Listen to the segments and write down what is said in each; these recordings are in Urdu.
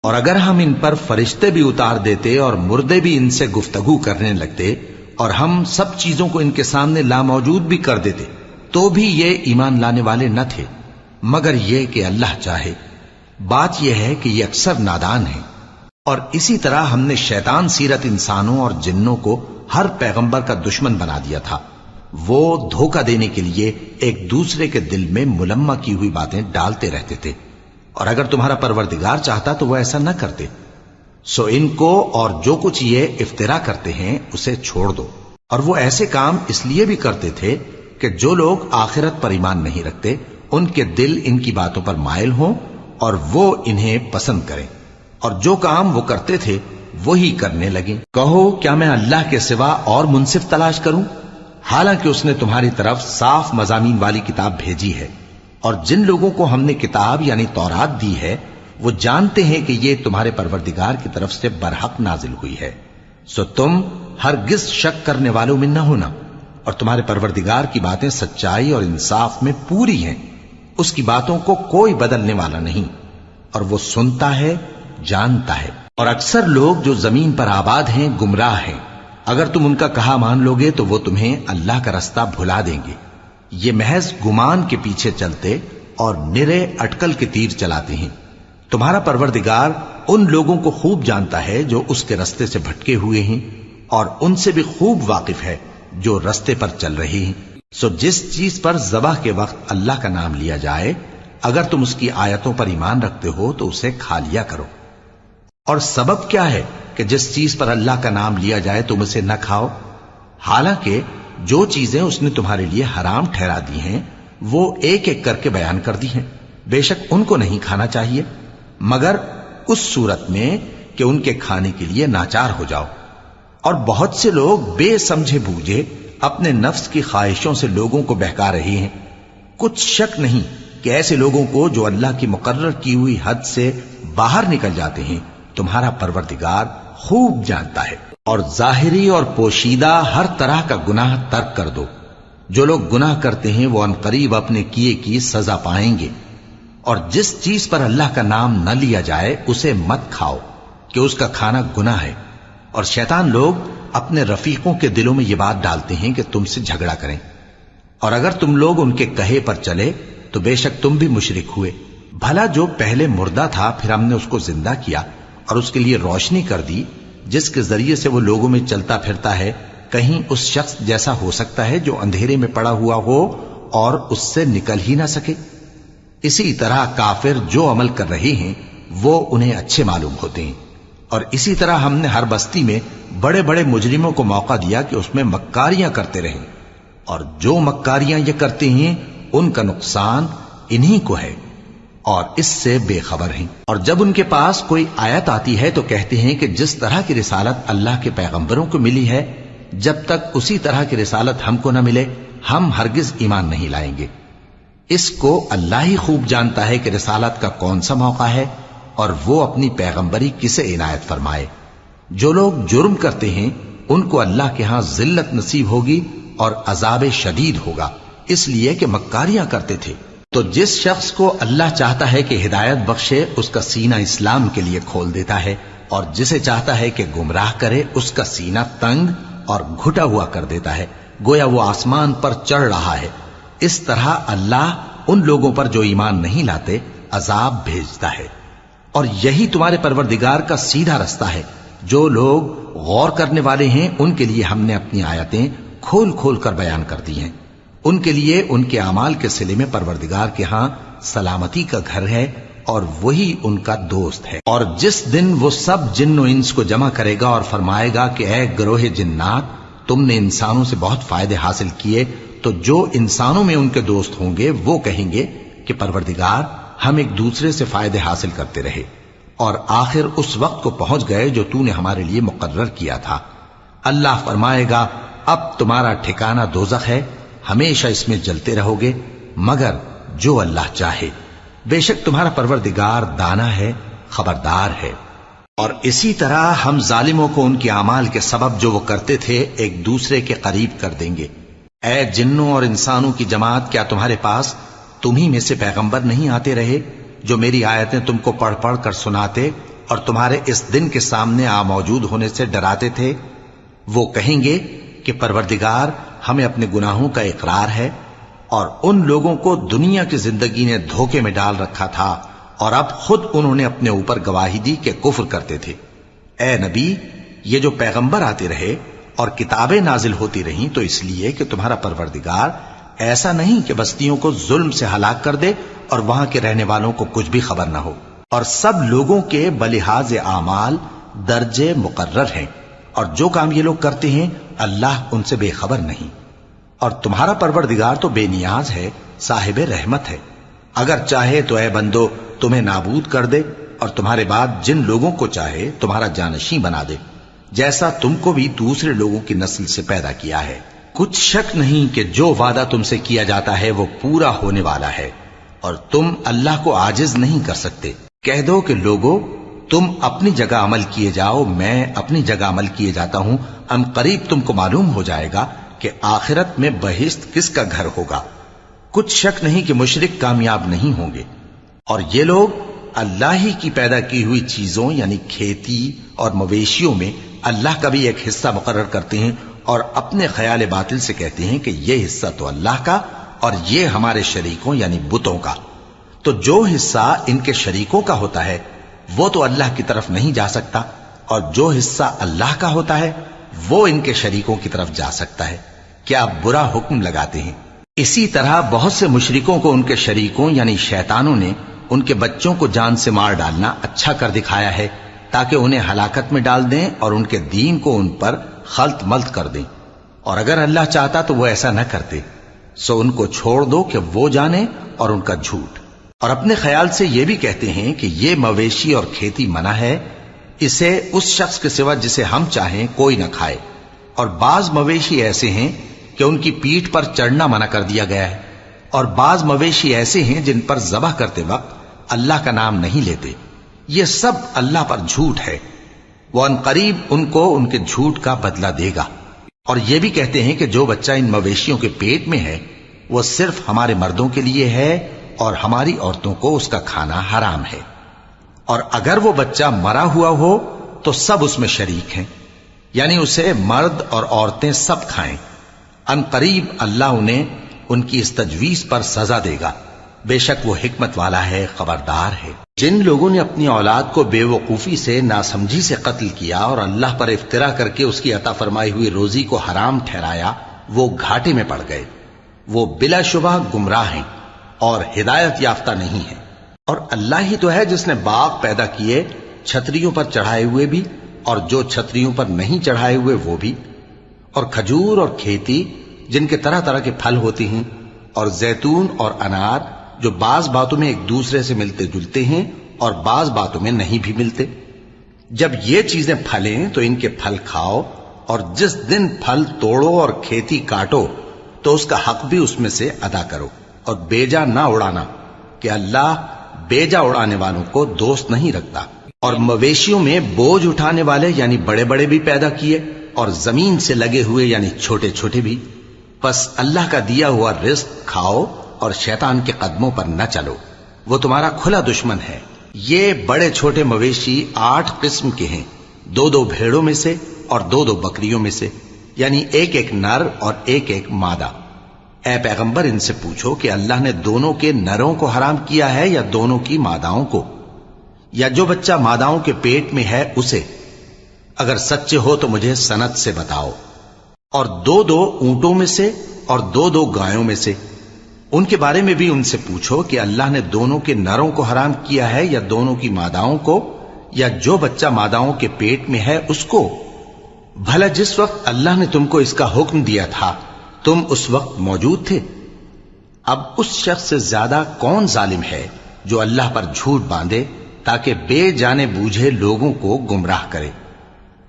اور اگر ہم ان پر فرشتے بھی اتار دیتے اور مردے بھی ان سے گفتگو کرنے لگتے اور ہم سب چیزوں کو ان کے سامنے لاموجود بھی کر دیتے تو بھی یہ ایمان لانے والے نہ تھے، مگر یہ کہ اللہ چاہے۔ بات یہ ہے کہ یہ اکثر نادان ہیں۔ اور اسی طرح ہم نے شیطان سیرت انسانوں اور جنوں کو ہر پیغمبر کا دشمن بنا دیا تھا۔ وہ دھوکہ دینے کے لیے ایک دوسرے کے دل میں ملمہ کی ہوئی باتیں ڈالتے رہتے تھے، اور اگر تمہارا پروردگار چاہتا تو وہ ایسا نہ کرتے۔ سو ان کو اور جو کچھ یہ افطرا کرتے ہیں اسے چھوڑ دو۔ اور وہ ایسے کام اس لیے بھی کرتے تھے کہ جو لوگ آخرت پر ایمان نہیں رکھتے ان کے دل ان کی باتوں پر مائل ہوں اور وہ انہیں پسند کریں، اور جو کام وہ کرتے تھے وہی کرنے لگیں۔ کہو کیا میں اللہ کے سوا اور منصف تلاش کروں، حالانکہ اس نے تمہاری طرف صاف مضامین والی کتاب بھیجی ہے، اور جن لوگوں کو ہم نے کتاب یعنی تورات دی ہے وہ جانتے ہیں کہ یہ تمہارے پروردگار کی طرف سے برحق نازل ہوئی ہے۔ سو تم ہرگز شک کرنے والوں میں نہ ہونا، اور تمہارے پروردگار کی باتیں سچائی اور انصاف میں پوری ہیں، اس کی باتوں کو کوئی بدلنے والا نہیں، اور وہ سنتا ہے جانتا ہے۔ اور اکثر لوگ جو زمین پر آباد ہیں گمراہ ہیں، اگر تم ان کا کہا مان لوگے تو وہ تمہیں اللہ کا رستہ بھلا دیں گے۔ یہ محض گمان کے پیچھے چلتے اور نرے اٹکل کے تیر چلاتے ہیں۔ تمہارا پروردگار ان لوگوں کو خوب جانتا ہے جو اس کے رستے سے بھٹکے ہوئے ہیں، اور ان سے بھی خوب واقف ہے جو رستے پر چل رہے ہیں۔ سو جس چیز پر ذبح کے وقت اللہ کا نام لیا جائے اگر تم اس کی آیتوں پر ایمان رکھتے ہو تو اسے کھا لیا کرو۔ اور سبب کیا ہے کہ جس چیز پر اللہ کا نام لیا جائے تم اسے نہ کھاؤ، حالانکہ جو چیزیں اس نے تمہارے لیے حرام ٹھہرا دی ہیں وہ ایک ایک کر کے بیان کر دی ہیں۔ بے شک ان کو نہیں کھانا چاہیے مگر اس صورت میں کہ ان کے کھانے کے لیے ناچار ہو جاؤ۔ اور بہت سے لوگ بے سمجھے بوجھے اپنے نفس کی خواہشوں سے لوگوں کو بہکا رہے ہیں۔ کچھ شک نہیں کہ ایسے لوگوں کو جو اللہ کی مقرر کی ہوئی حد سے باہر نکل جاتے ہیں تمہارا پروردگار خوب جانتا ہے۔ اور ظاہری اور پوشیدہ ہر طرح کا گناہ ترک کر دو۔ جو لوگ گناہ کرتے ہیں وہ عنقریب اپنے کیے کی سزا پائیں گے۔ اور جس چیز پر اللہ کا نام نہ لیا جائے اسے مت کھاؤ کہ اس کا کھانا گناہ ہے۔ اور شیطان لوگ اپنے رفیقوں کے دلوں میں یہ بات ڈالتے ہیں کہ تم سے جھگڑا کریں، اور اگر تم لوگ ان کے کہے پر چلے تو بے شک تم بھی مشرک ہوئے۔ بھلا جو پہلے مردہ تھا پھر ہم نے اس کو زندہ کیا اور اس کے لیے روشنی کر دی جس کے ذریعے سے وہ لوگوں میں چلتا پھرتا ہے، کہیں اس شخص جیسا ہو سکتا ہے جو اندھیرے میں پڑا ہوا ہو اور اس سے نکل ہی نہ سکے؟ اسی طرح کافر جو عمل کر رہے ہیں وہ انہیں اچھے معلوم ہوتے ہیں۔ اور اسی طرح ہم نے ہر بستی میں بڑے بڑے مجرموں کو موقع دیا کہ اس میں مکاریاں کرتے رہیں، اور جو مکاریاں یہ کرتے ہیں ان کا نقصان انہی کو ہے اور اس سے بے خبر ہیں۔ اور جب ان کے پاس کوئی آیت آتی ہے تو کہتے ہیں کہ جس طرح کی رسالت اللہ کے پیغمبروں کو ملی ہے جب تک اسی طرح کی رسالت ہم کو نہ ملے ہم ہرگز ایمان نہیں لائیں گے۔ اس کو اللہ ہی خوب جانتا ہے کہ رسالت کا کون سا موقع ہے اور وہ اپنی پیغمبری کسے عنایت فرمائے۔ جو لوگ جرم کرتے ہیں ان کو اللہ کے ہاں ذلت نصیب ہوگی اور عذاب شدید ہوگا، اس لیے کہ مکاریاں کرتے تھے۔ تو جس شخص کو اللہ چاہتا ہے کہ ہدایت بخشے اس کا سینہ اسلام کے لیے کھول دیتا ہے، اور جسے چاہتا ہے کہ گمراہ کرے اس کا سینہ تنگ اور گھٹا ہوا کر دیتا ہے، گویا وہ آسمان پر چڑھ رہا ہے۔ اس طرح اللہ ان لوگوں پر جو ایمان نہیں لاتے عذاب بھیجتا ہے۔ اور یہی تمہارے پروردگار کا سیدھا رستہ ہے۔ جو لوگ غور کرنے والے ہیں ان کے لیے ہم نے اپنی آیتیں کھول کھول کر بیان کر دی ہیں۔ ان کے لیے ان کے اعمال کے صلے میں پروردگار کے ہاں سلامتی کا گھر ہے اور وہی ان کا دوست ہے۔ اور جس دن وہ سب جن و انس کو جمع کرے گا اور فرمائے گا کہ اے گروہ جنات، تم نے انسانوں سے بہت فائدے حاصل کیے، تو جو انسانوں میں ان کے دوست ہوں گے وہ کہیں گے کہ پروردگار ہم ایک دوسرے سے فائدے حاصل کرتے رہے اور آخر اس وقت کو پہنچ گئے جو تو نے ہمارے لیے مقرر کیا تھا۔ اللہ فرمائے گا اب تمہارا ٹھکانہ دوزخ ہے، ہمیشہ اس میں جلتے رہو گے مگر جو اللہ چاہے۔ بے شک تمہارا پروردگار دانا ہے، خبردار ہے۔ اور اسی طرح ہم ظالموں کو ان کے اعمال کے سبب جو وہ کرتے تھے ایک دوسرے کے قریب کر دیں گے۔ اے جنوں اور انسانوں کی جماعت، کیا تمہارے پاس تمہیں میں سے پیغمبر نہیں آتے رہے جو میری آیتیں تم کو پڑھ پڑھ کر سناتے اور تمہارے اس دن کے سامنے آ موجود ہونے سے ڈراتے تھے؟ وہ کہیں گے کہ پروردگار ہمیں اپنے گناہوں کا اقرار ہے، اور ان لوگوں کو دنیا کی زندگی نے دھوکے میں ڈال رکھا تھا اور اب خود انہوں نے اپنے اوپر گواہی دی کہ کفر کرتے تھے۔ اے نبی، یہ جو پیغمبر آتے رہے اور کتابیں نازل ہوتی رہیں تو اس لیے کہ تمہارا پروردگار ایسا نہیں کہ بستیوں کو ظلم سے ہلاک کر دے اور وہاں کے رہنے والوں کو کچھ بھی خبر نہ ہو، اور سب لوگوں کے بلحاظ اعمال درجے مقرر ہیں، اور جو کام یہ لوگ کرتے ہیں اللہ ان سے بے خبر نہیں۔ اور تمہارا پروردگار تو بے نیاز ہے، صاحب رحمت ہے، اگر چاہے تو اے بندو تمہیں نابود کر دے اور تمہارے بعد جن لوگوں کو چاہے تمہارا جانشین بنا دے، جیسا تم کو بھی دوسرے لوگوں کی نسل سے پیدا کیا ہے۔ کچھ شک نہیں کہ جو وعدہ تم سے کیا جاتا ہے وہ پورا ہونے والا ہے، اور تم اللہ کو عاجز نہیں کر سکتے۔ کہہ دو کہ لوگو تم اپنی جگہ عمل کیے جاؤ، میں اپنی جگہ عمل کیے جاتا ہوں، ان قریب تم کو معلوم ہو جائے گا کہ آخرت میں بہشت کس کا گھر ہوگا۔ کچھ شک نہیں کہ مشرک کامیاب نہیں ہوں گے، اور یہ لوگ اللہ ہی کی پیدا کی ہوئی چیزوں یعنی کھیتی اور مویشیوں میں اللہ کا بھی ایک حصہ مقرر کرتے ہیں، اور اپنے خیال باطل سے کہتے ہیں کہ یہ حصہ تو اللہ کا اور یہ ہمارے شریکوں یعنی بتوں کا۔ تو جو حصہ ان کے شریکوں کا ہوتا ہے وہ تو اللہ کی طرف نہیں جا سکتا، اور جو حصہ اللہ کا ہوتا ہے وہ ان کے شریکوں کی طرف جا سکتا ہے۔ کیا برا حکم لگاتے ہیں؟ اسی طرح بہت سے مشرکوں کو ان کے شریکوں یعنی شیطانوں نے ان کے بچوں کو جان سے مار ڈالنا اچھا کر دکھایا ہے، تاکہ انہیں ہلاکت میں ڈال دیں اور ان کے دین کو ان پر خلط ملط کر دیں، اور اگر اللہ چاہتا تو وہ ایسا نہ کرتے۔ سو ان کو چھوڑ دو کہ وہ جانے اور ان کا جھوٹ۔ اور اپنے خیال سے یہ بھی کہتے ہیں کہ یہ مویشی اور کھیتی منع ہے، اسے اس شخص کے سوا جسے ہم چاہیں کوئی نہ کھائے، اور بعض مویشی ایسے ہیں کہ ان کی پیٹھ پر چڑھنا منع کر دیا گیا ہے، اور بعض مویشی ایسے ہیں جن پر ذبح کرتے وقت اللہ کا نام نہیں لیتے۔ یہ سب اللہ پر جھوٹ ہے، وہ ان قریب ان کو ان کے جھوٹ کا بدلہ دے گا۔ اور یہ بھی کہتے ہیں کہ جو بچہ ان مویشیوں کے پیٹ میں ہے وہ صرف ہمارے مردوں کے لیے ہے اور ہماری عورتوں کو اس کا کھانا حرام ہے، اور اگر وہ بچہ مرا ہوا ہو تو سب اس میں شریک ہیں، یعنی اسے مرد اور عورتیں سب کھائیں۔ ان قریب اللہ انہیں ان کی اس تجویز پر سزا دے گا، بے شک وہ حکمت والا ہے، خبردار ہے۔ جن لوگوں نے اپنی اولاد کو بے وقوفی سے ناسمجھی سے قتل کیا اور اللہ پر افترا کر کے اس کی عطا فرمائی ہوئی روزی کو حرام ٹھہرایا، وہ گھاٹے میں پڑ گئے، وہ بلا شبہ گمراہ ہیں اور ہدایت یافتہ نہیں ہیں۔ اور اللہ ہی تو ہے جس نے باغ پیدا کیے، چھتریوں پر چڑھائے ہوئے بھی اور جو چھتریوں پر نہیں چڑھائے ہوئے وہ بھی، اور کھجور اور کھیتی جن کے طرح طرح کے پھل ہوتے ہیں، اور زیتون اور انار جو بعض باتوں میں ایک دوسرے سے ملتے جلتے ہیں اور بعض باتوں میں نہیں بھی ملتے۔ جب یہ چیزیں پھلیں تو ان کے پھل کھاؤ، اور جس دن پھل توڑو اور کھیتی کاٹو تو اس کا حق بھی اس میں سے ادا کرو، اور بیجا نہ اڑانا کہ اللہ بیجا اڑانے والوں کو دوست نہیں رکھتا۔ اور مویشیوں میں بوجھ اٹھانے والے یعنی بڑے بڑے بھی پیدا کیے، اور زمین سے لگے ہوئے یعنی چھوٹے چھوٹے بھی۔ پس اللہ کا دیا ہوا رزق کھاؤ اور شیطان کے قدموں پر نہ چلو، وہ تمہارا کھلا دشمن ہے۔ یہ بڑے چھوٹے مویشی 8 قسم کے ہیں، 2 بھیڑوں میں سے اور 2 بکریوں میں سے، یعنی ایک نر اور ایک مادہ۔ اے پیغمبر ان سے پوچھو کہ اللہ نے دونوں کے نروں کو حرام کیا ہے یا دونوں کی ماداؤں کو، یا جو بچہ ماداؤں کے پیٹ میں ہے اسے؟ اگر سچے ہو تو مجھے سند سے بتاؤ۔ اور 2 اونٹوں میں سے اور 2 گایوں میں سے، ان کے بارے میں بھی ان سے پوچھو کہ اللہ نے دونوں کے نروں کو حرام کیا ہے یا دونوں کی ماداؤں کو، یا جو بچہ ماداؤں کے پیٹ میں ہے اس کو؟ بھلا جس وقت اللہ نے تم کو اس کا حکم دیا تھا تم اس وقت موجود تھے؟ اب اس شخص سے زیادہ کون ظالم ہے جو اللہ پر جھوٹ باندھے تاکہ بے جانے بوجھے لوگوں کو گمراہ کرے۔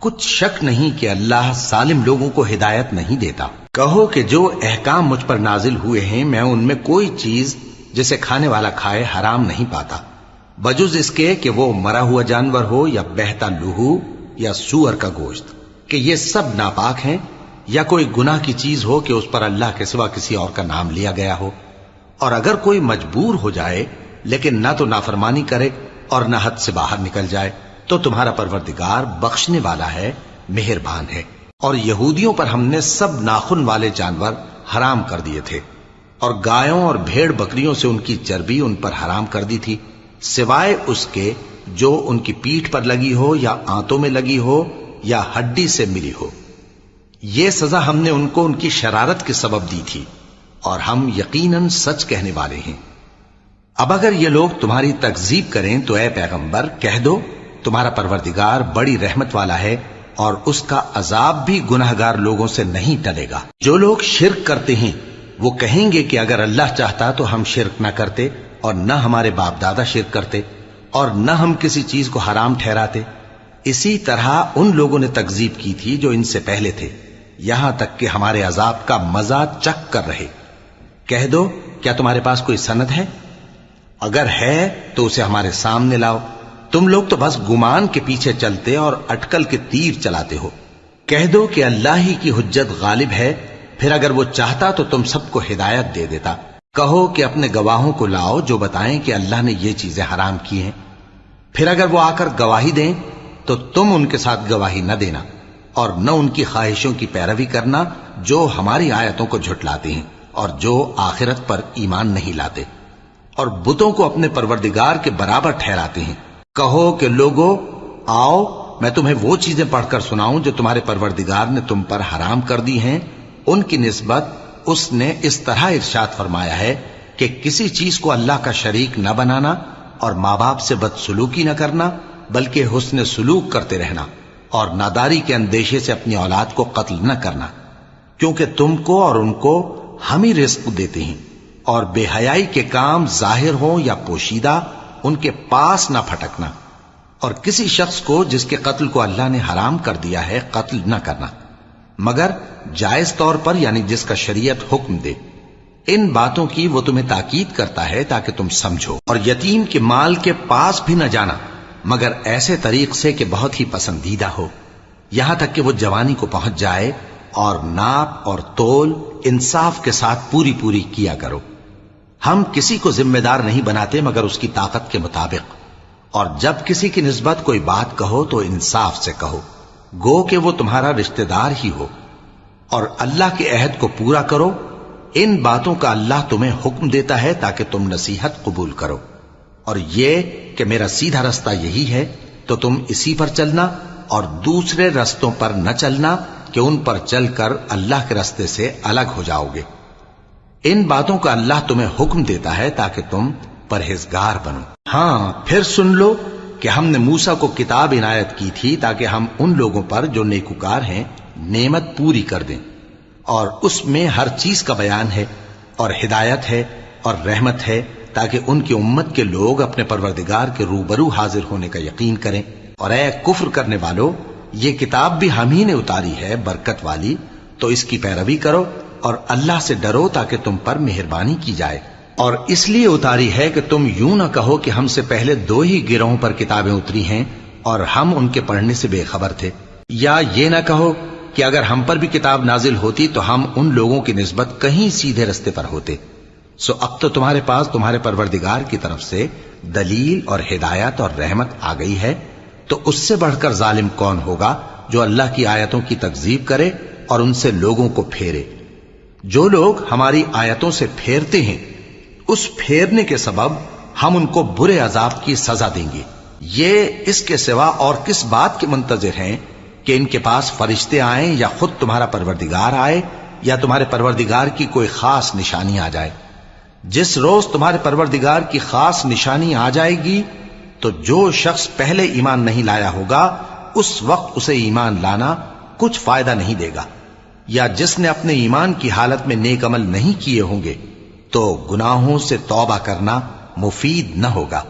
کچھ شک نہیں کہ اللہ ظالم لوگوں کو ہدایت نہیں دیتا۔ کہو کہ جو احکام مجھ پر نازل ہوئے ہیں میں ان میں کوئی چیز جسے کھانے والا کھائے حرام نہیں پاتا، بجز اس کے کہ وہ مرا ہوا جانور ہو یا بہتا لہو یا سور کا گوشت، کہ یہ سب ناپاک ہیں، یا کوئی گناہ کی چیز ہو کہ اس پر اللہ کے سوا کسی اور کا نام لیا گیا ہو۔ اور اگر کوئی مجبور ہو جائے لیکن نہ تو نافرمانی کرے اور نہ حد سے باہر نکل جائے، تو تمہارا پروردگار بخشنے والا ہے، مہربان ہے۔ اور یہودیوں پر ہم نے سب ناخن والے جانور حرام کر دیے تھے، اور گایوں اور بھیڑ بکریوں سے ان کی چربی ان پر حرام کر دی تھی، سوائے اس کے جو ان کی پیٹھ پر لگی ہو یا آنتوں میں لگی ہو یا ہڈی سے ملی ہو۔ یہ سزا ہم نے ان کو ان کی شرارت کے سبب دی تھی، اور ہم یقیناً سچ کہنے والے ہیں۔ اب اگر یہ لوگ تمہاری تکذیب کریں تو اے پیغمبر کہہ دو، تمہارا پروردگار بڑی رحمت والا ہے، اور اس کا عذاب بھی گناہگار لوگوں سے نہیں ٹلے گا۔ جو لوگ شرک کرتے ہیں وہ کہیں گے کہ اگر اللہ چاہتا تو ہم شرک نہ کرتے، اور نہ ہمارے باپ دادا شرک کرتے، اور نہ ہم کسی چیز کو حرام ٹھہراتے۔ اسی طرح ان لوگوں نے تکذیب کی تھی جو ان سے پہلے تھے، یہاں تک کہ ہمارے عذاب کا مزہ چکھ کر رہے۔ کہہ دو، کیا تمہارے پاس کوئی سند ہے؟ اگر ہے تو اسے ہمارے سامنے لاؤ۔ تم لوگ تو بس گمان کے پیچھے چلتے اور اٹکل کے تیر چلاتے ہو۔ کہہ دو کہ اللہ ہی کی حجت غالب ہے، پھر اگر وہ چاہتا تو تم سب کو ہدایت دے دیتا۔ کہو کہ اپنے گواہوں کو لاؤ جو بتائیں کہ اللہ نے یہ چیزیں حرام کی ہیں، پھر اگر وہ آ کر گواہی دیں تو تم ان کے ساتھ گواہی نہ دینا، اور نہ ان کی خواہشوں کی پیروی کرنا جو ہماری آیتوں کو جھٹلاتے ہیں اور جو آخرت پر ایمان نہیں لاتے، اور بتوں کو اپنے پروردگار کے برابر ٹھہراتے ہیں۔ کہو کہ لوگو آؤ، میں تمہیں وہ چیزیں پڑھ کر سناؤں جو تمہارے پروردگار نے تم پر حرام کر دی ہیں۔ ان کی نسبت اس نے اس طرح ارشاد فرمایا ہے کہ کسی چیز کو اللہ کا شریک نہ بنانا، اور ماں باپ سے بدسلوکی نہ کرنا، بلکہ حسن سلوک کرتے رہنا، اور ناداری کے اندیشے سے اپنی اولاد کو قتل نہ کرنا، کیونکہ تم کو اور ان کو ہم ہی رزق دیتے ہیں۔ اور بے حیائی کے کام ظاہر ہوں یا پوشیدہ ان کے پاس نہ پھٹکنا، اور کسی شخص کو جس کے قتل کو اللہ نے حرام کر دیا ہے قتل نہ کرنا، مگر جائز طور پر، یعنی جس کا شریعت حکم دے۔ ان باتوں کی وہ تمہیں تاکید کرتا ہے تاکہ تم سمجھو۔ اور یتیم کے مال کے پاس بھی نہ جانا مگر ایسے طریق سے کہ بہت ہی پسندیدہ ہو، یہاں تک کہ وہ جوانی کو پہنچ جائے، اور ناپ اور تول انصاف کے ساتھ پوری پوری کیا کرو۔ ہم کسی کو ذمہ دار نہیں بناتے مگر اس کی طاقت کے مطابق، اور جب کسی کی نسبت کوئی بات کہو تو انصاف سے کہو، گو کہ وہ تمہارا رشتہ دار ہی ہو، اور اللہ کے عہد کو پورا کرو۔ ان باتوں کا اللہ تمہیں حکم دیتا ہے تاکہ تم نصیحت قبول کرو، اور یہ کہ میرا سیدھا رستہ یہی ہے تو تم اسی پر چلنا، اور دوسرے رستوں پر نہ چلنا کہ ان پر چل کر اللہ کے رستے سے الگ ہو جاؤ گے۔ ان باتوں کا اللہ تمہیں حکم دیتا ہے تاکہ تم پرہیزگار بنو۔ ہاں، پھر سن لو کہ ہم نے موسیٰ کو کتاب عنایت کی تھی تاکہ ہم ان لوگوں پر جو نیکوکار ہیں نعمت پوری کر دیں، اور اس میں ہر چیز کا بیان ہے، اور ہدایت ہے اور رحمت ہے، تاکہ ان کی امت کے لوگ اپنے پروردگار کے روبرو حاضر ہونے کا یقین کریں۔ اور اے کفر کرنے والو، یہ کتاب بھی ہم ہی نے اتاری ہے برکت والی، تو اس کی پیروی کرو اور اللہ سے ڈرو تاکہ تم پر مہربانی کی جائے۔ اور اس لیے اتاری ہے کہ تم یوں نہ کہو کہ ہم سے پہلے 2 ہی گروہوں پر کتابیں اتری ہیں اور ہم ان کے پڑھنے سے بے خبر تھے، یا یہ نہ کہو کہ اگر ہم پر بھی کتاب نازل ہوتی تو ہم ان لوگوں کی نسبت کہیں سیدھے رستے پر ہوتے۔ سو اب تو تمہارے پاس تمہارے پروردگار کی طرف سے دلیل اور ہدایت اور رحمت آ گئی ہے، تو اس سے بڑھ کر ظالم کون ہوگا جو اللہ کی آیتوں کی تکذیب کرے اور ان سے لوگوں کو پھیرے۔ جو لوگ ہماری آیتوں سے پھیرتے ہیں اس پھیرنے کے سبب ہم ان کو برے عذاب کی سزا دیں گے۔ یہ اس کے سوا اور کس بات کے منتظر ہیں کہ ان کے پاس فرشتے آئیں یا خود تمہارا پروردگار آئے یا تمہارے پروردگار کی کوئی خاص نشانی آ جائے۔ جس روز تمہارے پروردگار کی خاص نشانی آ جائے گی تو جو شخص پہلے ایمان نہیں لایا ہوگا اس وقت اسے ایمان لانا کچھ فائدہ نہیں دے گا، یا جس نے اپنے ایمان کی حالت میں نیک عمل نہیں کیے ہوں گے تو گناہوں سے توبہ کرنا مفید نہ ہوگا۔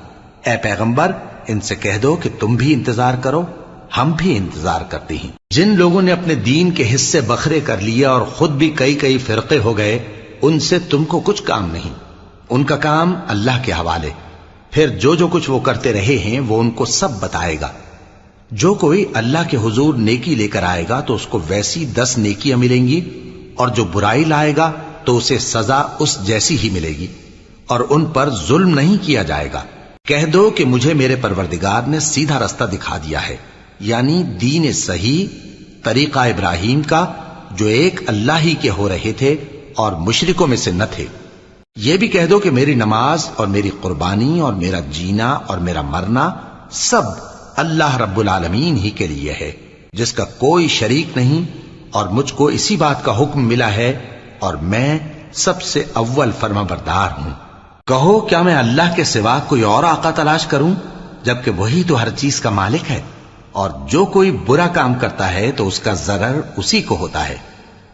اے پیغمبر، ان سے کہہ دو کہ تم بھی انتظار کرو، ہم بھی انتظار کرتے ہیں۔ جن لوگوں نے اپنے دین کے حصے بکھرے کر لیے اور خود بھی کئی فرقے ہو گئے، ان سے تم کو کچھ کام نہیں، ان کا کام اللہ کے حوالے۔ پھر جو کچھ وہ کرتے رہے ہیں وہ ان کو سب بتائے گا۔ جو کوئی اللہ کے حضور نیکی لے کر آئے گا تو اس کو ویسی 10 نیکیاں ملیں گی، اور جو برائی لائے گا تو اسے سزا اس جیسی ہی ملے گی، اور ان پر ظلم نہیں کیا جائے گا۔ کہہ دو کہ مجھے میرے پروردگار نے سیدھا رستہ دکھا دیا ہے، یعنی دین صحیح، طریقہ ابراہیم کا، جو ایک اللہ ہی کے ہو رہے تھے اور مشرکوں میں سے نہ تھے۔ یہ بھی کہہ دو کہ میری نماز اور میری قربانی اور میرا جینا اور میرا مرنا سب اللہ رب العالمین ہی کے لیے ہے، جس کا کوئی شریک نہیں، اور مجھ کو اسی بات کا حکم ملا ہے اور میں سب سے اول فرما بردار ہوں۔ کہو کیا میں اللہ کے سوا کوئی اور آقا تلاش کروں، جبکہ وہی تو ہر چیز کا مالک ہے، اور جو کوئی برا کام کرتا ہے تو اس کا ضرر اسی کو ہوتا ہے،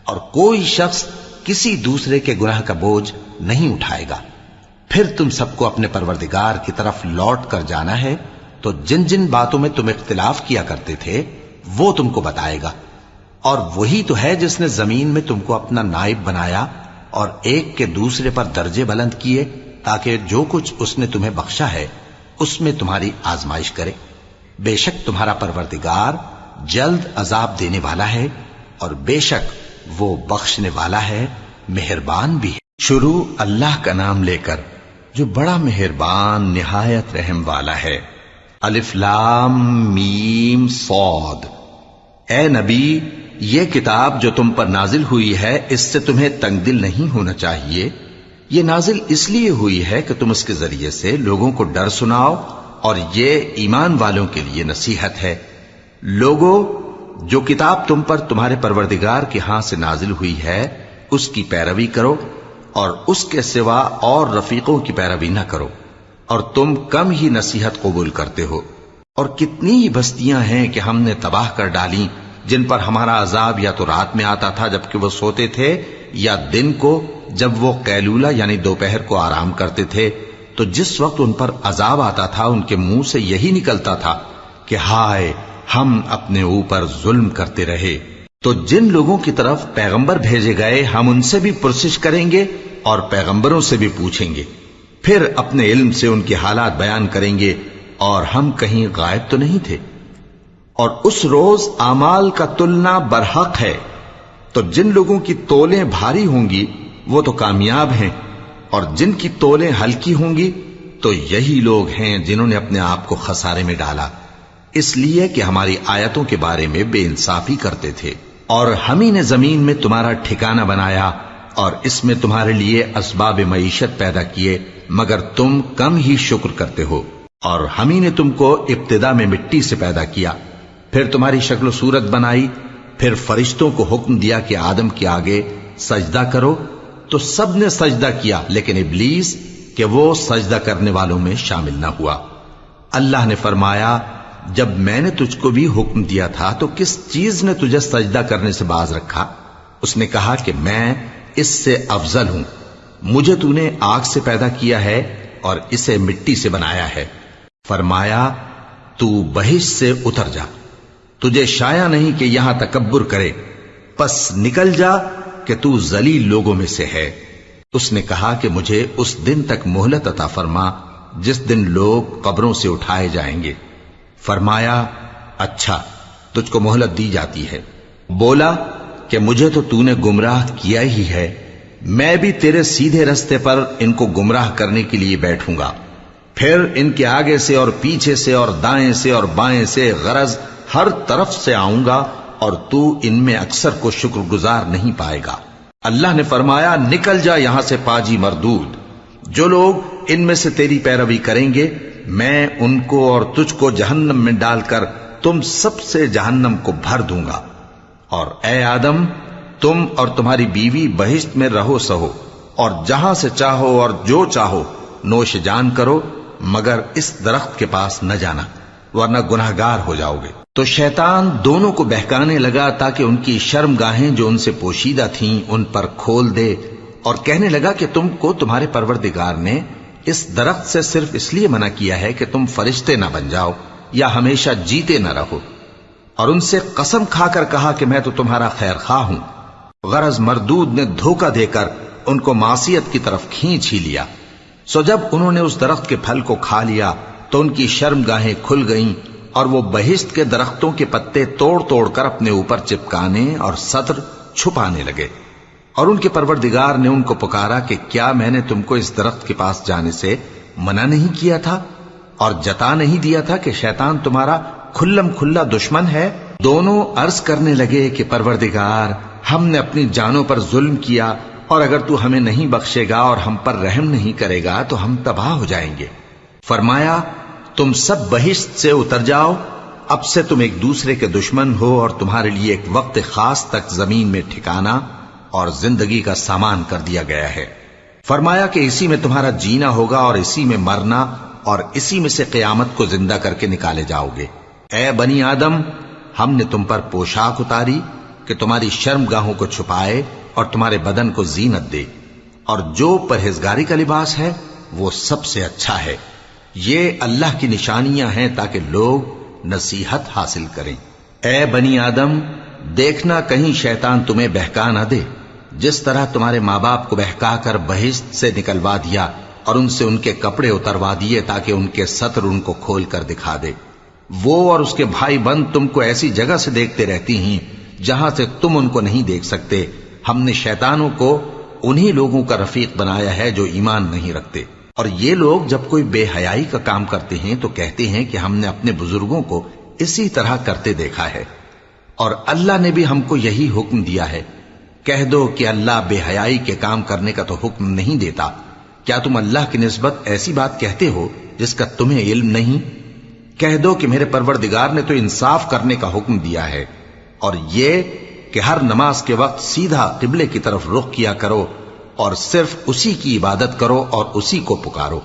اور کوئی شخص کسی دوسرے کے گناہ کا بوجھ نہیں اٹھائے گا۔ پھر تم سب کو اپنے پروردگار کی طرف لوٹ کر جانا ہے، تو جن جن باتوں میں تم اختلاف کیا کرتے تھے وہ تم کو بتائے گا، اور وہی تو ہے جس نے زمین میں تم کو اپنا نائب بنایا اور ایک کے دوسرے پر درجے بلند کیے، تاکہ جو کچھ اس نے تمہیں بخشا ہے اس میں تمہاری آزمائش کرے۔ بے شک تمہارا پروردگار جلد عذاب دینے والا ہے، اور بے شک وہ بخشنے والا ہے، مہربان بھی ہے۔ شروع اللہ کا نام لے کر جو بڑا مہربان نہایت رحم والا ہے۔ الف لام میم صاد۔ اے نبی، یہ کتاب جو تم پر نازل ہوئی ہے اس سے تمہیں تنگ دل نہیں ہونا چاہیے۔ یہ نازل اس لیے ہوئی ہے کہ تم اس کے ذریعے سے لوگوں کو ڈر سناؤ، اور یہ ایمان والوں کے لیے نصیحت ہے۔ لوگوں، جو کتاب تم پر تمہارے پروردگار کے ہاں سے نازل ہوئی ہے اس کی پیروی کرو، اور اس کے سوا اور رفیقوں کی پیروی نہ کرو، اور تم کم ہی نصیحت قبول کرتے ہو۔ اور کتنی ہی بستیاں ہیں کہ ہم نے تباہ کر ڈالیں، جن پر ہمارا عذاب یا تو رات میں آتا تھا جبکہ وہ سوتے تھے، یا دن کو جب وہ قیلولہ یعنی دوپہر کو آرام کرتے تھے، تو جس وقت ان پر عذاب آتا تھا ان کے منہ سے یہی نکلتا تھا کہ ہائے، ہم اپنے اوپر ظلم کرتے رہے۔ تو جن لوگوں کی طرف پیغمبر بھیجے گئے ہم ان سے بھی پرسش کریں گے اور پیغمبروں سے بھی پوچھیں گے، پھر اپنے علم سے ان کے حالات بیان کریں گے، اور ہم کہیں غائب تو نہیں تھے۔ اور اس روز اعمال کا تلنا برحق ہے، تو جن لوگوں کی تولیں بھاری ہوں گی وہ تو کامیاب ہیں، اور جن کی تولیں ہلکی ہوں گی تو یہی لوگ ہیں جنہوں نے اپنے آپ کو خسارے میں ڈالا، اس لیے کہ ہماری آیتوں کے بارے میں بے انصافی کرتے تھے۔ اور ہم ہی نے زمین میں تمہارا ٹھکانہ بنایا، اور اس میں تمہارے لیے اسباب معیشت پیدا کیے، مگر تم کم ہی شکر کرتے ہو۔ اور ہم ہی نے تم کو ابتدا میں مٹی سے پیدا کیا، پھر تمہاری شکل و صورت بنائی، پھر فرشتوں کو حکم دیا کہ آدم کے آگے سجدہ کرو، تو سب نے سجدہ کیا، لیکن ابلیس کہ وہ سجدہ کرنے والوں میں شامل نہ ہوا۔ اللہ نے فرمایا، جب میں نے تجھ کو بھی حکم دیا تھا تو کس چیز نے تجھے سجدہ کرنے سے باز رکھا؟ اس نے کہا کہ میں اس سے افضل ہوں، مجھے تو نے آگ سے پیدا کیا ہے اور اسے مٹی سے بنایا ہے۔ فرمایا، تو بہشت سے اتر جا، تجھے شایع نہیں کہ یہاں تکبر کرے، پس نکل جا کہ تو ذلیل لوگوں میں سے ہے۔ اس نے کہا کہ مجھے اس دن تک مہلت عطا فرما جس دن لوگ قبروں سے اٹھائے جائیں گے۔ فرمایا، اچھا، تجھ کو مہلت دی جاتی ہے۔ بولا کہ مجھے تو نے گمراہ کیا ہی ہے، میں بھی تیرے سیدھے رستے پر ان کو گمراہ کرنے کے لیے بیٹھوں گا، پھر ان کے آگے سے اور پیچھے سے اور دائیں سے اور بائیں سے، غرض ہر طرف سے آؤں گا، اور تو ان میں اکثر کو شکر گزار نہیں پائے گا۔ اللہ نے فرمایا، نکل جا یہاں سے پاجی مردود، جو لوگ ان میں سے تیری پیروی کریں گے میں ان کو اور تجھ کو جہنم میں ڈال کر تم سب سے جہنم کو بھر دوں گا۔ اور اے آدم، تم اور تمہاری بیوی بہشت میں رہو سہو، اور جہاں سے چاہو اور جو چاہو نوش جان کرو، مگر اس درخت کے پاس نہ جانا، ورنہ گناہگار ہو جاؤ گے۔ تو شیطان دونوں کو بہکانے لگا تاکہ ان کی شرم گاہیں جو ان سے پوشیدہ تھیں ان پر کھول دے، اور کہنے لگا کہ تم کو تمہارے پروردگار نے اس درخت سے صرف اس لیے منع کیا ہے کہ تم فرشتے نہ بن جاؤ یا ہمیشہ جیتے نہ رہو۔ اور ان سے قسم کھا کر کہا کہ میں تو تمہارا خیر خواہ ہوں۔ غرض مردود نے دھوکہ دے کر ان کو معصیت کی طرف کھینچ ہی لیا۔ سو جب انہوں نے اس درخت کے پھل کو کھا لیا تو ان کی شرم گاہیں کھل گئیں، اور وہ بہشت کے درختوں کے پتے توڑ توڑ کر اپنے اوپر چپکانے اور سطر چھپانے لگے۔ اور ان کے پروردگار نے ان کو پکارا کہ کیا میں نے تم کو اس درخت کے پاس جانے سے منع نہیں کیا تھا؟ اور جتا نہیں دیا تھا کہ شیطان تمہارا کھلم کھلا دشمن ہے؟ دونوں عرض کرنے لگے کہ پروردگار، ہم نے اپنی جانوں پر ظلم کیا، اور اگر تو ہمیں نہیں بخشے گا اور ہم پر رحم نہیں کرے گا تو ہم تباہ ہو جائیں گے۔ فرمایا تم سب بہشت سے اتر جاؤ، اب سے تم ایک دوسرے کے دشمن ہو، اور تمہارے لیے ایک وقت خاص تک زمین میں ٹھکانا اور زندگی کا سامان کر دیا گیا ہے۔ فرمایا کہ اسی میں تمہارا جینا ہوگا اور اسی میں مرنا، اور اسی میں سے قیامت کو زندہ کر کے نکالے جاؤ گے۔ اے بنی آدم، ہم نے تم پر پوشاک اتاری کہ تمہاری شرم گاہوں کو چھپائے اور تمہارے بدن کو زینت دے، اور جو پرہیزگاری کا لباس ہے وہ سب سے اچھا ہے۔ یہ اللہ کی نشانیاں ہیں تاکہ لوگ نصیحت حاصل کریں۔ اے بنی آدم، دیکھنا کہیں شیطان تمہیں بہکا نہ دے، جس طرح تمہارے ماں باپ کو بہکا کر بہشت سے نکلوا دیا اور ان سے ان کے کپڑے اتروا دیے تاکہ ان کے ستر ان کو کھول کر دکھا دے۔ وہ اور اس کے بھائی بند تم کو ایسی جگہ سے دیکھتے رہتی ہیں جہاں سے تم ان کو نہیں دیکھ سکتے۔ ہم نے شیطانوں کو انہی لوگوں کا رفیق بنایا ہے جو ایمان نہیں رکھتے، اور یہ لوگ جب کوئی بے حیائی کا کام کرتے ہیں تو کہتے ہیں کہ ہم نے اپنے بزرگوں کو اسی طرح کرتے دیکھا ہے، اور اللہ نے بھی ہم کو یہی حکم دیا ہے۔ کہہ دو کہ اللہ بے حیائی کے کام کرنے کا تو حکم نہیں دیتا۔ کیا تم اللہ کی نسبت ایسی بات کہتے ہو جس کا تمہیں علم نہیں؟ کہہ دو کہ میرے پروردگار نے تو انصاف کرنے کا حکم دیا ہے، اور یہ کہ ہر نماز کے وقت سیدھا قبلے کی طرف رخ کیا کرو اور صرف اسی کی عبادت کرو اور اسی کو پکارو۔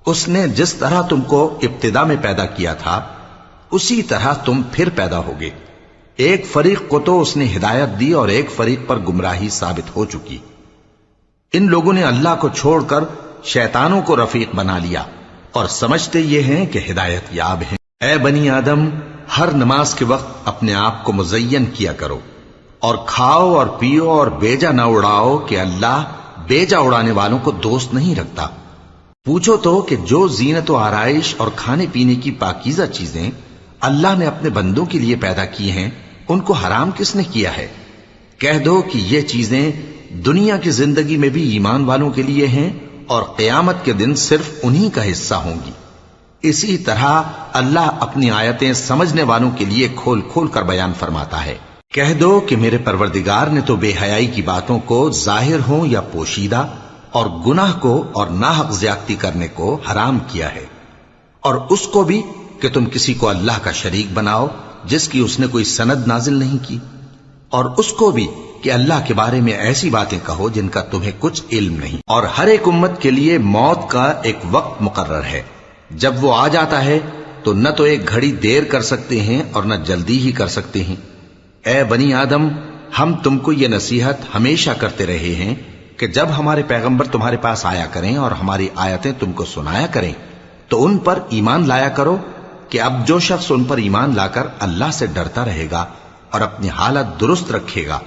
اس نے جس طرح تم کو ابتدا میں پیدا کیا تھا اسی طرح تم پھر پیدا ہوگے۔ ایک فریق کو تو اس نے ہدایت دی اور ایک فریق پر گمراہی ثابت ہو چکی۔ ان لوگوں نے اللہ کو چھوڑ کر شیطانوں کو رفیق بنا لیا اور سمجھتے یہ ہیں کہ ہدایت یاب ہیں۔ اے بنی آدم، ہر نماز کے وقت اپنے آپ کو مزین کیا کرو، اور کھاؤ اور پیو اور بیجا نہ اڑاؤ کہ اللہ بیجا اڑانے والوں کو دوست نہیں رکھتا۔ پوچھو تو کہ جو زینت و آرائش اور کھانے پینے کی پاکیزہ چیزیں اللہ نے اپنے بندوں کے لیے پیدا کی ہیں ان کو حرام کس نے کیا ہے؟ کہہ دو کہ یہ چیزیں دنیا کی زندگی میں بھی ایمان والوں کے لیے ہیں اور قیامت کے دن صرف انہی کا حصہ ہوں گی۔ اسی طرح اللہ اپنی آیتیں سمجھنے والوں کے لیے کھول کھول کر بیان فرماتا ہے۔ کہہ دو کہ میرے پروردگار نے تو بے حیائی کی باتوں کو ظاہر ہوں یا پوشیدہ، اور گناہ کو اور ناحق زیادتی کرنے کو حرام کیا ہے، اور اس کو بھی کہ تم کسی کو اللہ کا شریک بناؤ جس کی اس نے کوئی سند نازل نہیں کی، اور اس کو بھی کہ اللہ کے بارے میں ایسی باتیں کہو جن کا تمہیں کچھ علم نہیں۔ اور ہر ایک امت کے لیے موت کا ایک وقت مقرر ہے، جب وہ آ جاتا ہے تو نہ تو ایک گھڑی دیر کر سکتے ہیں اور نہ جلدی ہی کر سکتے ہیں۔ اے بنی آدم، ہم تم کو یہ نصیحت ہمیشہ کرتے رہے ہیں کہ جب ہمارے پیغمبر تمہارے پاس آیا کریں اور ہماری آیتیں تم کو سنایا کریں تو ان پر ایمان لایا کرو، کہ اب جو شخص ان پر ایمان لا کر اللہ سے ڈرتا رہے گا اور اپنی حالت درست رکھے گا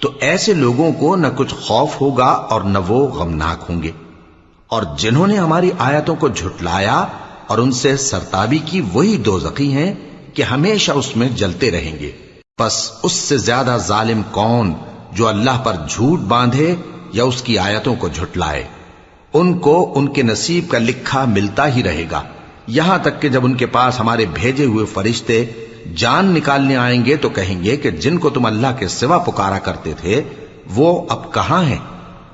تو ایسے لوگوں کو نہ کچھ خوف ہوگا اور نہ وہ غمناک ہوں گے۔ اور جنہوں نے ہماری آیتوں کو جھٹلایا اور ان سے سرتابی کی وہی دوزخی ہیں کہ ہمیشہ اس میں جلتے رہیں گے۔ پس اس سے زیادہ ظالم کون جو اللہ پر جھوٹ باندھے یا اس کی آیتوں کو جھٹلائے؟ ان کو ان کے نصیب کا لکھا ملتا ہی رہے گا، یہاں تک کہ جب ان کے پاس ہمارے بھیجے ہوئے فرشتے جان نکالنے آئیں گے تو کہیں گے کہ جن کو تم اللہ کے سوا پکارا کرتے تھے وہ اب کہاں ہیں؟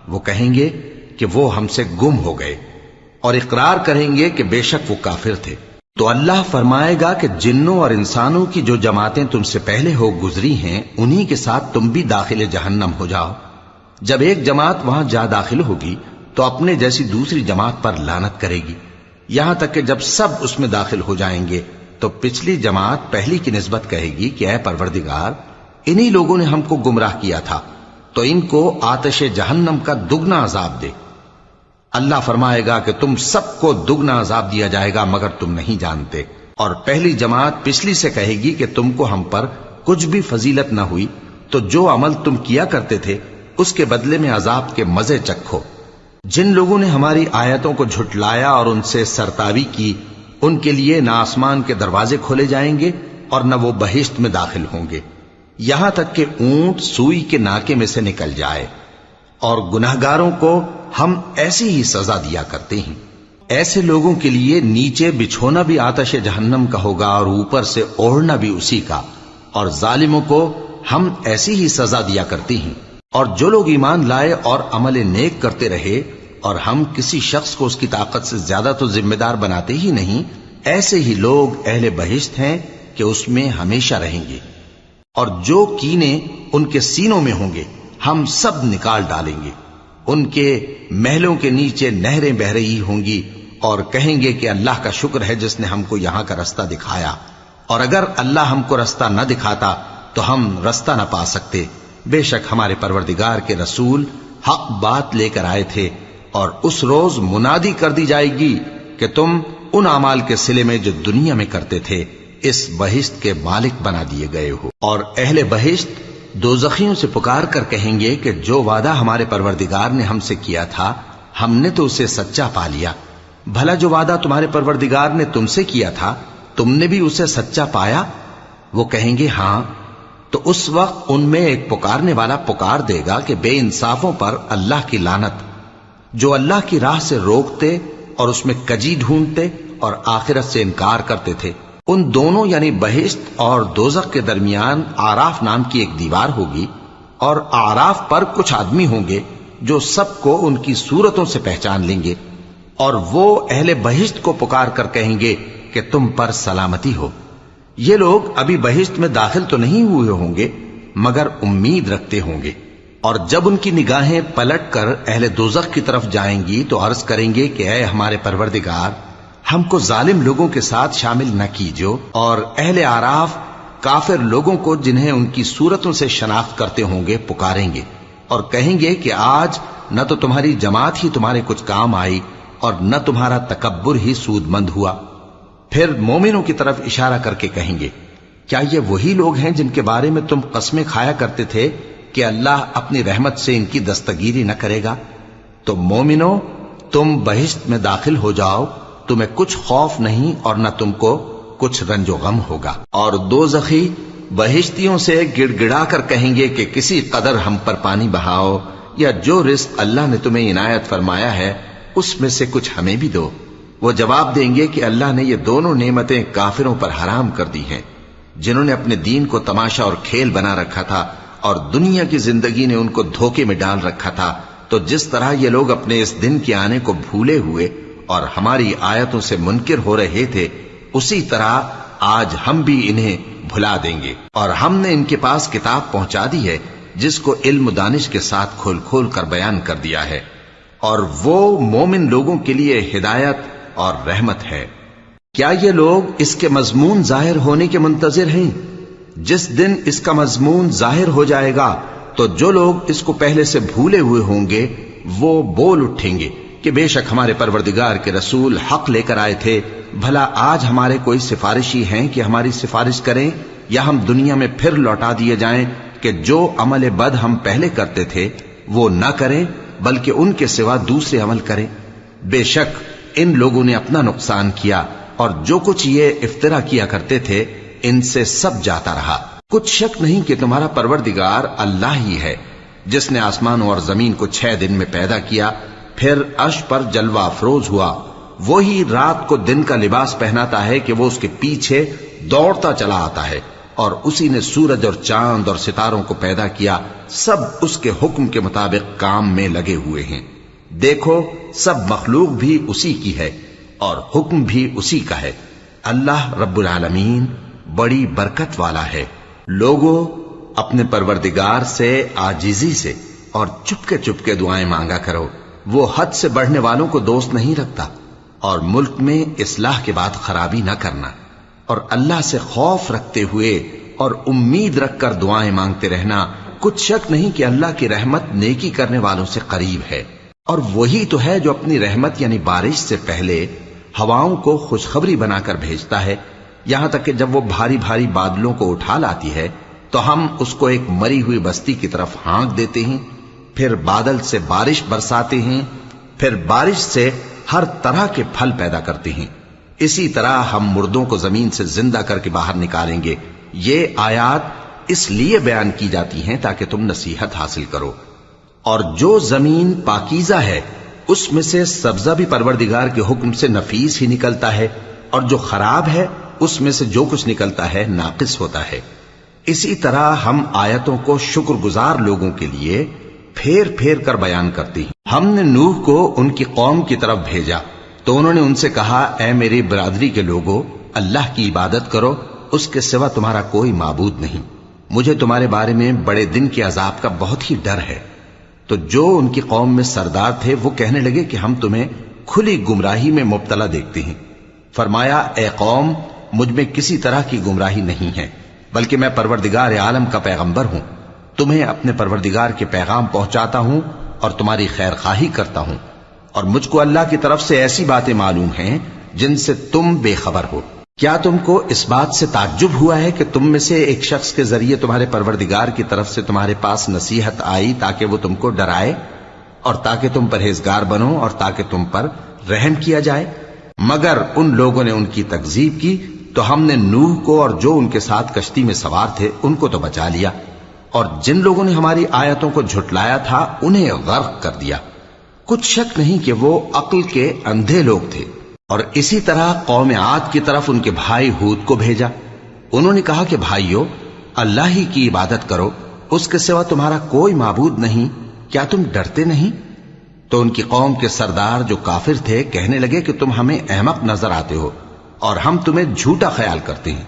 وہ کہیں گے کہ وہ ہم سے گم ہو گئے، اور اقرار کریں گے کہ بے شک وہ کافر تھے۔ تو اللہ فرمائے گا کہ جنوں اور انسانوں کی جو جماعتیں تم سے پہلے ہو گزری ہیں انہی کے ساتھ تم بھی داخل جہنم ہو جاؤ۔ جب ایک جماعت وہاں جا داخل ہوگی تو اپنے جیسی دوسری جماعت پر لعنت کرے گی، یہاں تک کہ جب سب اس میں داخل ہو جائیں گے تو پچھلی جماعت پہلی کی نسبت کہے گی کہ اے پروردگار، انہی لوگوں نے ہم کو گمراہ کیا تھا، تو ان کو آتش جہنم کا دگنا عذاب دے۔ اللہ فرمائے گا کہ تم سب کو دگنا عذاب دیا جائے گا مگر تم نہیں جانتے۔ اور پہلی جماعت پچھلی سے کہے گی کہ تم کو ہم پر کچھ بھی فضیلت نہ ہوئی، تو جو عمل تم کیا کرتے تھے اس کے بدلے میں عذاب کے مزے چکھو۔ جن لوگوں نے ہماری آیتوں کو جھٹلایا اور ان سے سرتابی کی ان کے لیے نہ آسمان کے دروازے کھولے جائیں گے اور نہ وہ بہشت میں داخل ہوں گے، یہاں تک کہ اونٹ سوئی کے ناکے میں سے نکل جائے، اور گناہگاروں کو ہم ایسی ہی سزا دیا کرتے ہیں۔ ایسے لوگوں کے لیے نیچے بچھونا بھی آتش جہنم کا ہوگا اور اوپر سے اوڑھنا بھی اسی کا، اور ظالموں کو ہم ایسی ہی سزا دیا کرتی ہیں۔ اور جو لوگ ایمان لائے اور عمل نیک کرتے رہے اور ہم کسی شخص کو اس کی طاقت سے زیادہ تو ذمہ دار بناتے ہی نہیں، ایسے ہی لوگ اہل بہشت ہیں کہ اس میں ہمیشہ رہیں گے۔ اور جو کینے ان کے سینوں میں ہوں گے ہم سب نکال ڈالیں گے۔ ان کے محلوں کے نیچے نہریں بہ رہی ہوں گی اور کہیں گے کہ اللہ کا شکر ہے جس نے ہم کو یہاں کا رستہ دکھایا، اور اگر اللہ ہم کو رستہ نہ دکھاتا تو ہم رستہ نہ پا سکتے۔ بے شک ہمارے پروردگار کے رسول حق بات لے کر آئے تھے، اور اس روز منادی کر دی جائے گی کہ تم ان اعمال کے صلے میں جو دنیا میں کرتے تھے اس بہشت کے مالک بنا دیے گئے ہو۔ اور اہل بہشت دوزخیوں سے پکار کر کہیں گے کہ جو وعدہ ہمارے پروردگار نے ہم سے کیا تھا ہم نے تو اسے سچا پا لیا۔ بھلا جو وعدہ تمہارے پروردگار نے تم سے کیا تھا تم نے بھی اسے سچا پایا؟ وہ کہیں گے ہاں۔ تو اس وقت ان میں ایک پکارنے والا پکار دے گا کہ بے انصافوں پر اللہ کی لعنت، جو اللہ کی راہ سے روکتے اور اس میں کجی ڈھونڈتے اور آخرت سے انکار کرتے تھے۔ ان دونوں یعنی بہشت اور دوزخ کے درمیان آراف نام کی ایک دیوار ہوگی، اور آراف پر کچھ آدمی ہوں گے جو سب کو ان کی صورتوں سے پہچان لیں گے، اور وہ اہل بہشت کو پکار کر کہیں گے کہ تم پر سلامتی ہو۔ یہ لوگ ابھی بہشت میں داخل تو نہیں ہوئے ہوں گے مگر امید رکھتے ہوں گے، اور جب ان کی نگاہیں پلٹ کر اہل دوزخ کی طرف جائیں گی تو عرض کریں گے کہ اے ہمارے پروردگار، ہم کو ظالم لوگوں کے ساتھ شامل نہ کیجو۔ اور اہل آراف کافر لوگوں کو جنہیں ان کی صورتوں سے شناخت کرتے ہوں گے پکاریں گے اور کہیں گے کہ آج نہ تو تمہاری جماعت ہی تمہارے کچھ کام آئی اور نہ تمہارا تکبر ہی سود مند ہوا۔ پھر مومنوں کی طرف اشارہ کر کے کہیں گے کیا یہ وہی لوگ ہیں جن کے بارے میں تم قسمیں کھایا کرتے تھے کہ اللہ اپنی رحمت سے ان کی دستگیری نہ کرے گا؟ تو مومنوں، تم بہشت میں داخل ہو جاؤ، تمہیں کچھ خوف نہیں اور نہ تم کو کچھ رنج و غم ہوگا۔ اور دوزخی بہشتیوں سے گڑ گڑا کر کہیں گے کہ کسی قدر ہم پر پانی بہاؤ، یا جو رزق اللہ نے تمہیں عنایت فرمایا ہے اس میں سے کچھ ہمیں بھی دو۔ وہ جواب دیں گے کہ اللہ نے یہ دونوں نعمتیں کافروں پر حرام کر دی ہیں، جنہوں نے اپنے دین کو تماشا اور کھیل بنا رکھا تھا اور دنیا کی زندگی نے ان کو دھوکے میں ڈال رکھا تھا۔ تو جس طرح یہ لوگ اپنے اس دن کے آنے کو بھولے ہوئے اور ہماری آیتوں سے منکر ہو رہے تھے، اسی طرح آج ہم بھی انہیں بھلا دیں گے۔ اور ہم نے ان کے پاس کتاب پہنچا دی ہے جس کو علم و دانش کے ساتھ کھول کھول کر بیان کر دیا ہے، اور وہ مومن لوگوں کے لیے ہدایت اور رحمت ہے۔ کیا یہ لوگ اس کے مضمون ظاہر ہونے کے منتظر ہیں؟ جس دن اس کا مضمون ظاہر ہو جائے گا تو جو لوگ اس کو پہلے سے بھولے ہوئے ہوں گے وہ بول اٹھیں گے کہ بے شک ہمارے پروردگار کے رسول حق لے کر آئے تھے۔ بھلا آج ہمارے کوئی سفارشی ہیں کہ ہماری سفارش کریں، یا ہم دنیا میں پھر لوٹا دیے جائیں کہ جو عمل بد ہم پہلے کرتے تھے وہ نہ کریں بلکہ ان کے سوا دوسرے عمل کریں۔ بے شک ان لوگوں نے اپنا نقصان کیا، اور جو کچھ یہ افترا کیا کرتے تھے ان سے سب جاتا رہا۔ کچھ شک نہیں کہ تمہارا پروردگار اللہ ہی ہے جس نے آسمانوں اور زمین کو 6 دن میں پیدا کیا، پھر عرش پر جلوہ افروز ہوا۔ وہی رات کو دن کا لباس پہناتا ہے کہ وہ اس کے پیچھے دوڑتا چلا آتا ہے، اور اسی نے سورج اور چاند اور ستاروں کو پیدا کیا، سب اس کے حکم کے مطابق کام میں لگے ہوئے ہیں۔ دیکھو سب مخلوق بھی اسی کی ہے اور حکم بھی اسی کا ہے۔ اللہ رب العالمین بڑی برکت والا ہے۔ لوگوں، اپنے پروردگار سے عاجزی سے اور چپکے دعائیں مانگا کرو، وہ حد سے بڑھنے والوں کو دوست نہیں رکھتا، اور ملک میں اصلاح کے بعد خرابی نہ کرنا، اور اللہ سے خوف رکھتے ہوئے اور امید رکھ کر دعائیں مانگتے رہنا۔ کچھ شک نہیں کہ اللہ کی رحمت نیکی کرنے والوں سے قریب ہے، اور وہی تو ہے جو اپنی رحمت یعنی بارش سے پہلے ہواؤں کو خوشخبری بنا کر بھیجتا ہے، یہاں تک کہ جب وہ بھاری بھاری بادلوں کو اٹھا لاتی ہے تو ہم اس کو ایک مری ہوئی بستی کی طرف ہانک دیتے ہیں، پھر بادل سے بارش برساتے ہیں، پھر بارش سے ہر طرح کے پھل پیدا کرتے ہیں۔ اسی طرح ہم مردوں کو زمین سے زندہ کر کے باہر نکالیں گے۔ یہ آیات اس لیے بیان کی جاتی ہیں تاکہ تم نصیحت حاصل کرو۔ اور جو زمین پاکیزہ ہے اس میں سے سبزہ بھی پروردگار کے حکم سے نفیس ہی نکلتا ہے، اور جو خراب ہے اس میں سے جو کچھ نکلتا ہے ناقص ہوتا ہے۔ اسی طرح ہم آیتوں کو شکر گزار لوگوں کے لیے پھیر پھیر کر بیان کرتے ہیں۔ ہم نے نوح کو ان کی قوم کی طرف بھیجا تو انہوں نے ان سے کہا، اے میری برادری کے لوگوں، اللہ کی عبادت کرو، اس کے سوا تمہارا کوئی معبود نہیں۔ مجھے تمہارے بارے میں بڑے دن کے عذاب کا بہت ہی ڈر ہے۔ تو جو ان کی قوم میں سردار تھے وہ کہنے لگے کہ ہم تمہیں کھلی گمراہی میں مبتلا دیکھتے ہیں۔ فرمایا، اے قوم، مجھ میں کسی طرح کی گمراہی نہیں ہے، بلکہ میں پروردگار عالم کا پیغمبر ہوں، تمہیں اپنے پروردگار کے پیغام پہنچاتا ہوں اور تمہاری خیر خواہی کرتا ہوں، اور مجھ کو اللہ کی طرف سے ایسی باتیں معلوم ہیں جن سے تم بے خبر ہو۔ کیا تم کو اس بات سے تعجب ہوا ہے کہ تم میں سے ایک شخص کے ذریعے تمہارے پروردگار کی طرف سے تمہارے پاس نصیحت آئی تاکہ وہ تم کو ڈرائے اور تاکہ تم پرہیزگار بنو اور تاکہ تم پر رحم کیا جائے؟ مگر ان لوگوں نے ان کی تکذیب کی تو ہم نے نوح کو اور جو ان کے ساتھ کشتی میں سوار تھے ان کو تو بچا لیا، اور جن لوگوں نے ہماری آیتوں کو جھٹلایا تھا انہیں غرق کر دیا۔ کچھ شک نہیں کہ وہ عقل کے اندھے لوگ تھے۔ اور اسی طرح قوم عاد کی طرف ان کے بھائی ہود کو بھیجا۔ انہوں نے کہا کہ بھائیو، اللہ ہی کی عبادت کرو، اس کے سوا تمہارا کوئی معبود نہیں، کیا تم ڈرتے نہیں؟ تو ان کی قوم کے سردار جو کافر تھے کہنے لگے کہ تم ہمیں احمق نظر آتے ہو اور ہم تمہیں جھوٹا خیال کرتے ہیں۔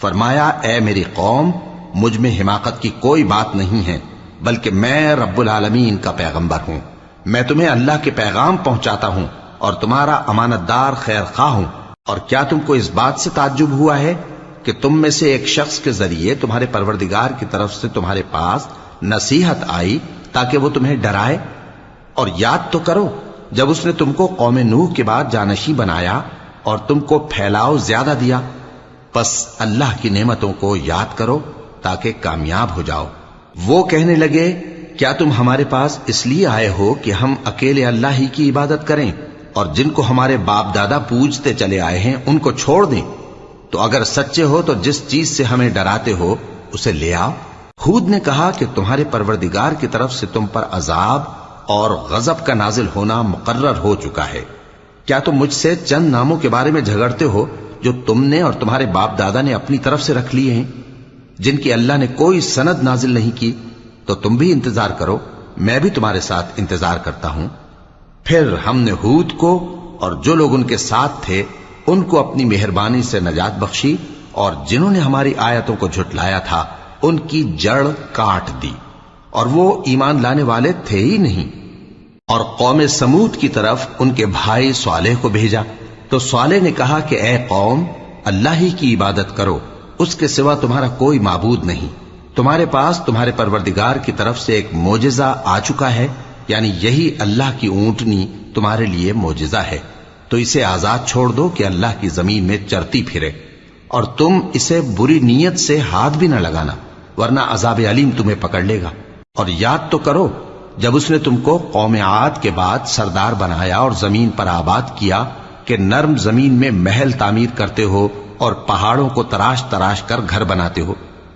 فرمایا، اے میری قوم، مجھ میں حماقت کی کوئی بات نہیں ہے، بلکہ میں رب العالمین کا پیغمبر ہوں۔ میں تمہیں اللہ کے پیغام پہنچاتا ہوں اور تمہارا امانت دار خیر خواہ ہوں۔ اور کیا تم کو اس بات سے تعجب ہوا ہے کہ تم میں سے ایک شخص کے ذریعے تمہارے پروردگار کی طرف سے تمہارے پاس نصیحت آئی تاکہ وہ تمہیں ڈرائے؟ اور یاد تو کرو جب اس نے تم کو قوم نوح کے بعد جانشی بنایا اور تم کو پھیلاؤ زیادہ دیا، پس اللہ کی نعمتوں کو یاد کرو تاکہ کامیاب ہو جاؤ۔ وہ کہنے لگے، کیا تم ہمارے پاس اس لیے آئے ہو کہ ہم اکیلے اللہ ہی کی عبادت کریں اور جن کو ہمارے باپ دادا پوجتے چلے آئے ہیں ان کو چھوڑ دیں؟ تو اگر سچے ہو تو جس چیز سے ہمیں ڈراتے ہو اسے لے آؤ۔ ہود نے کہا کہ تمہارے پروردگار کی طرف سے تم پر عذاب اور غضب کا نازل ہونا مقرر ہو چکا ہے۔ کیا تم مجھ سے چند ناموں کے بارے میں جھگڑتے ہو جو تم نے اور تمہارے باپ دادا نے اپنی طرف سے رکھ لیے ہیں، جن کی اللہ نے کوئی سند نازل نہیں کی؟ تو تم بھی انتظار کرو، میں بھی تمہارے ساتھ انتظار کرتا ہوں۔ پھر ہم نے ہود کو اور جو لوگ ان کے ساتھ تھے ان کو اپنی مہربانی سے نجات بخشی، اور جنہوں نے ہماری آیتوں کو جھٹلایا تھا ان کی جڑ کاٹ دی، اور وہ ایمان لانے والے تھے ہی نہیں۔ اور قوم سمود کی طرف ان کے بھائی صالح کو بھیجا تو صالح نے کہا کہ اے قوم، اللہ ہی کی عبادت کرو، اس کے سوا تمہارا کوئی معبود نہیں۔ تمہارے پاس تمہارے پروردگار کی طرف سے ایک معجزہ آ چکا ہے، یعنی یہی اللہ کی اونٹنی تمہارے لیے معجزہ ہے، تو اسے آزاد چھوڑ دو کہ اللہ کی زمین میں چرتی پھرے، اور تم اسے بری نیت سے ہاتھ بھی نہ لگانا، ورنہ عذاب علیم تمہیں پکڑ لے گا۔ اور یاد تو کرو جب اس نے تم کو قوم عاد کے بعد سردار بنایا اور زمین پر آباد کیا کہ نرم زمین میں محل تعمیر کرتے ہو اور پہاڑوں کو تراش تراش کر گھر بناتے ہو،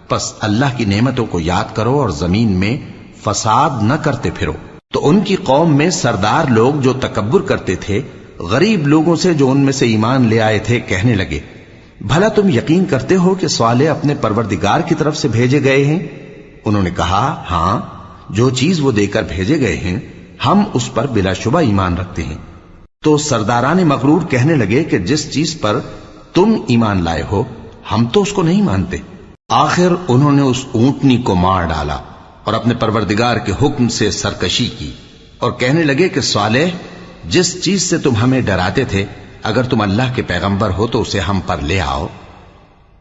پس اللہ کی نعمتوں کو یاد کرو اور زمین میں فساد نہ کرتے پھرو۔ تو ان کی قوم میں سردار لوگ جو تکبر کرتے تھے غریب لوگوں سے جو ان میں سے ایمان لے آئے تھے کہنے لگے، بھلا تم یقین کرتے ہو کہ صالح اپنے پروردگار کی طرف سے بھیجے گئے ہیں؟ انہوں نے کہا، ہاں، جو چیز وہ دے کر بھیجے گئے ہیں ہم اس پر بلا شبہ ایمان رکھتے ہیں۔ تو سرداران مغرور کہنے لگے کہ جس چیز پر تم ایمان لائے ہو ہم تو اس کو نہیں مانتے۔ آخر انہوں نے اس اونٹنی کو مار ڈالا اور اپنے پروردگار کے حکم سے سرکشی کی، اور کہنے لگے کہ صالح، جس چیز سے تم ہمیں ڈراتے تھے اگر تم اللہ کے پیغمبر ہو تو اسے ہم پر لے آؤ۔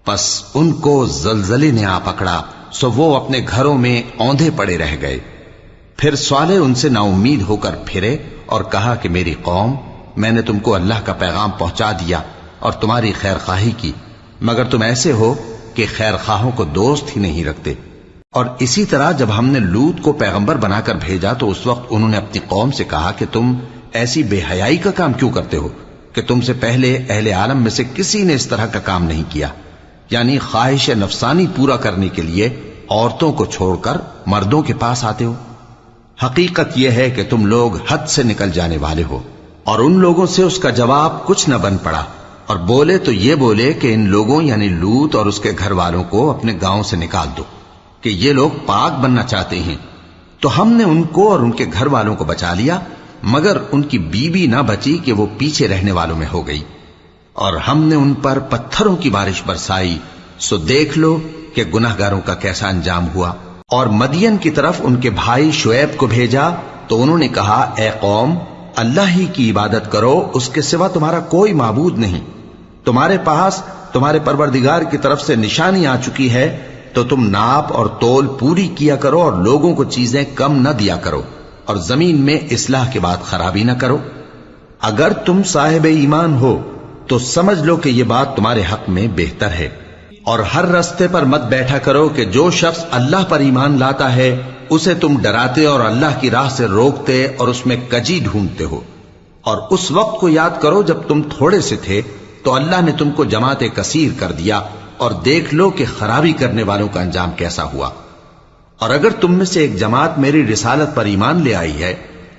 پس ان کو زلزلے نے آ پکڑا، سو وہ اپنے گھروں میں اوندھے پڑے رہ گئے۔ پھر صالح ان سے نا امید ہو کر پھرے اور کہا کہ میری قوم، میں نے تم کو اللہ کا پیغام پہنچا دیا اور تمہاری خیر خواہی کی، مگر تم ایسے ہو کہ خیر خواہوں کو دوست ہی نہیں رکھتے۔ اور اسی طرح جب ہم نے لوط کو پیغمبر بنا کر بھیجا تو اس وقت انہوں نے اپنی قوم سے کہا کہ تم ایسی بے حیائی کا کام کیوں کرتے ہو کہ تم سے پہلے اہل عالم میں سے کسی نے اس طرح کا کام نہیں کیا، یعنی خواہش نفسانی پورا کرنے کے لیے عورتوں کو چھوڑ کر مردوں کے پاس آتے ہو۔ حقیقت یہ ہے کہ تم لوگ حد سے نکل جانے والے ہو۔ اور ان لوگوں سے اس کا جواب کچھ نہ بن پڑا، اور بولے تو یہ بولے کہ ان لوگوں یعنی لوط اور اس کے گھر والوں کو اپنے گاؤں سے نکال دو کہ یہ لوگ پاک بننا چاہتے ہیں۔ تو ہم نے ان کو اور ان کے گھر والوں کو بچا لیا، مگر ان کی بیوی نہ بچی کہ وہ پیچھے رہنے والوں میں ہو گئی۔ اور ہم نے ان پر پتھروں کی بارش برسائی، سو دیکھ لو کہ گناہگاروں کا کیسا انجام ہوا۔ اور مدین کی طرف ان کے بھائی شعیب کو بھیجا تو انہوں نے کہا، اے قوم، اللہ ہی کی عبادت کرو، اس کے سوا تمہارا کوئی معبود نہیں۔ تمہارے پاس تمہارے پروردگار کی طرف سے نشانی آ چکی ہے، تو تم ناپ اور تول پوری کیا کرو اور لوگوں کو چیزیں کم نہ دیا کرو، اور زمین میں اصلاح کے بعد خرابی نہ کرو۔ اگر تم صاحب ایمان ہو تو سمجھ لو کہ یہ بات تمہارے حق میں بہتر ہے۔ اور ہر رستے پر مت بیٹھا کرو کہ جو شخص اللہ پر ایمان لاتا ہے اسے تم ڈراتے اور اللہ کی راہ سے روکتے اور اس میں کجی ڈھونڈتے ہو۔ اور اس وقت کو یاد کرو جب تم تھوڑے سے تھے تو اللہ نے تم کو جماعت کثیر کر دیا، اور دیکھ لو کہ خرابی کرنے والوں کا انجام کیسا ہوا۔ اور اگر تم میں سے ایک جماعت میری رسالت پر ایمان لے آئی ہے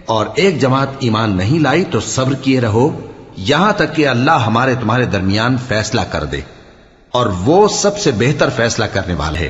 اور ایک جماعت ایمان نہیں لائی تو صبر کیے رہو یہاں تک کہ اللہ ہمارے تمہارے درمیان فیصلہ کر دے، اور وہ سب سے بہتر فیصلہ کرنے والا ہے۔